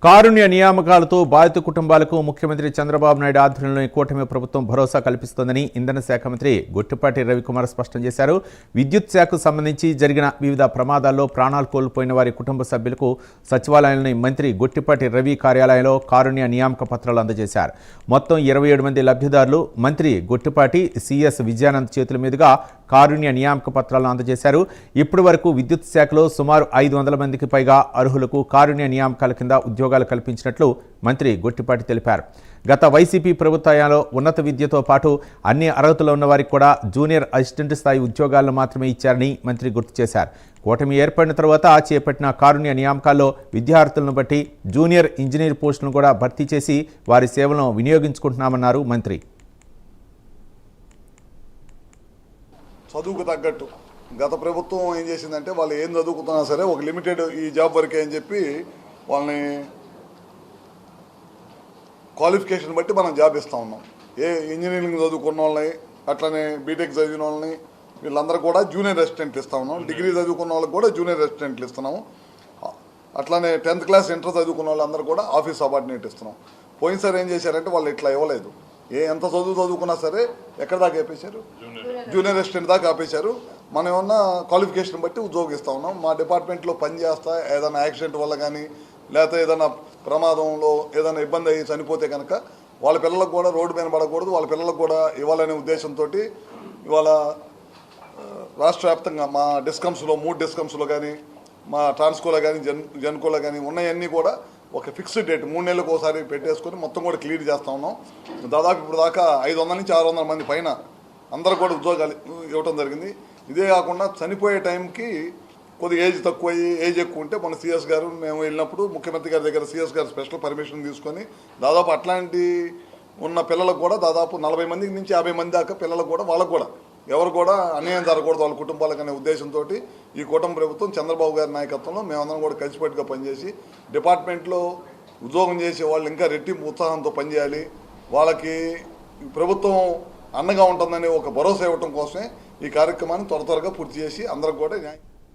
కారుణ్య నియామకాలతో బాధిత కుటుంబాలకు ముఖ్యమంత్రి చంద్రబాబు నాయుడు ఆధ్వర్యంలోని కూటమి ప్రభుత్వం భరోసా కల్పిస్తోందని ఇంధన శాఖ మంత్రి గొట్టిపాటి రవికుమార్ స్పష్టం చేశారు. విద్యుత్ శాఖకు సంబంధించి జరిగిన వివిధ ప్రమాదాల్లో ప్రాణాలు కోల్పోయిన వారి కుటుంబ సభ్యులకు సచివాలయంలోని మంత్రి గొట్టిపాటి రవి కార్యాలయంలో కారుణ్య నియామక పత్రాలు అందజేశారు. మొత్తం 27 మంది లబ్ధిదారులు మంత్రి గొట్టిపాటి సిఎస్ విజయానంద్ చేతుల మీదుగా కారుణ్య నియామక పత్రాలను అందజేశారు. ఇప్పటి వరకు విద్యుత్ శాఖలో సుమారు 500 మందికి పైగా అర్హులకు కారుణ్య నియామకాల కింద ఉద్యోగాలు కల్పించినట్లు మంత్రి గొట్టిపాటి తెలిపారు. గత వైసీపీ ప్రభుత్వంలో ఉన్నత విద్యతో పాటు అన్ని అర్హతలు ఉన్న వారికి కూడా జూనియర్ అసిస్టెంట్ స్థాయి ఉద్యోగాలను మాత్రమే ఇచ్చారని మంత్రి గుర్తు చేశారు. కూటమి ఏర్పడిన తర్వాత చేపట్టిన కారుణ్య నియామకాల్లో విద్యార్థులను బట్టి జూనియర్ ఇంజనీర్ పోస్టులను కూడా భర్తీ చేసి వారి సేవలను వినియోగించుకుంటున్నామన్నారు మంత్రి. చదువుకు తగ్గట్టు గత ప్రభుత్వం ఏం చేసిందంటే వాళ్ళు ఏం చదువుకుతున్నా సరే ఒక లిమిటెడ్ ఈ జాబ్ వరకే అని చెప్పి వాళ్ళని క్వాలిఫికేషన్ బట్టి మనం జాబ్ ఇస్తూ ఉన్నాం. ఏ ఇంజనీరింగ్ చదువుకున్న వాళ్ళని అట్లనే బీటెక్ చదివిన వాళ్ళని వీళ్ళందరూ కూడా జూనియర్ అసిస్టెంట్లు ఇస్తూ ఉన్నాం. డిగ్రీ చదువుకున్న వాళ్ళకి కూడా జూనియర్ అసిస్టెంట్లు ఇస్తున్నాము. అట్లానే 10th క్లాస్ ఇంటర్ చదువుకున్న వాళ్ళందరూ కూడా ఆఫీస్ సబార్డినేట్ ఇస్తున్నాం. పోయినసారి ఏం చేశారంటే వాళ్ళు ఇట్లా ఇవ్వలేదు. ఎంత చదువుకున్నా సరే ఎక్కడ దాకా ఆపేశారు, జూనియర్ అసిస్టెంట్ దాకా ఆపేశారు. మనం ఏమన్నా క్వాలిఫికేషన్ బట్టి ఉద్యోగం ఇస్తూ ఉన్నాం. మా డిపార్ట్మెంట్లో పనిచేస్తా ఏదైనా యాక్సిడెంట్ వల్ల కానీ లేకపోతే ఏదైనా ప్రమాదంలో ఏదైనా ఇబ్బంది అయ్యి చనిపోతే కనుక వాళ్ళ పిల్లలకు కూడా రోడ్డు మీద పడకూడదు, వాళ్ళ పిల్లలకు కూడా ఇవ్వాలనే ఉద్దేశంతో ఇవాళ రాష్ట్ర వ్యాప్తంగా మా డిస్కమ్స్లో 3 డిస్కమ్స్లో కానీ మా ట్రాన్స్కోలో కానీ జెన్కోలో కానీ ఉన్నాయన్నీ కూడా ఒక ఫిక్స్డ్ డేట్ 3 నెలలకు ఒకసారి పెట్టేసుకొని మొత్తం కూడా క్లియర్ చేస్తూ ఉన్నాం. దాదాపు ఇప్పుడు దాకా 500 నుంచి 600 మంది పైన అందరూ కూడా ఉద్యోగాలు ఇవ్వటం జరిగింది. ఇదే కాకుండా చనిపోయే టైంకి కొద్దిగా ఏజ్ తక్కువ అయ్యి ఏజ్ ఎక్కువ ఉంటే మన సిఎస్ గారు మేము వెళ్ళినప్పుడు ముఖ్యమంత్రి గారి దగ్గర సిఎస్ గారు స్పెషల్ పర్మిషన్ తీసుకొని దాదాపు అట్లాంటి ఉన్న పిల్లలకు కూడా దాదాపు 40 మంది నుంచి 50 మంది దాకా పిల్లలకు కూడా వాళ్ళకు కూడా ఎవరు కూడా అన్యాయం జరగకూడదు వాళ్ళ కుటుంబాలకు అనే ఉద్దేశంతో ఈ కూటమి ప్రభుత్వం చంద్రబాబు గారి నాయకత్వంలో మేమందరం కూడా కలిసిపెట్టుగా పనిచేసి డిపార్ట్మెంట్లో ఉద్యోగం చేసే వాళ్ళు ఇంకా రెట్టింపు ఉత్సాహంతో పనిచేయాలి, వాళ్ళకి ప్రభుత్వం అండగా ఉంటుందనే ఒక భరోసా ఇవ్వటం కోసమే ఈ కార్యక్రమాన్ని త్వరగా పూర్తి చేసి అందరికి కూడా న్యాయం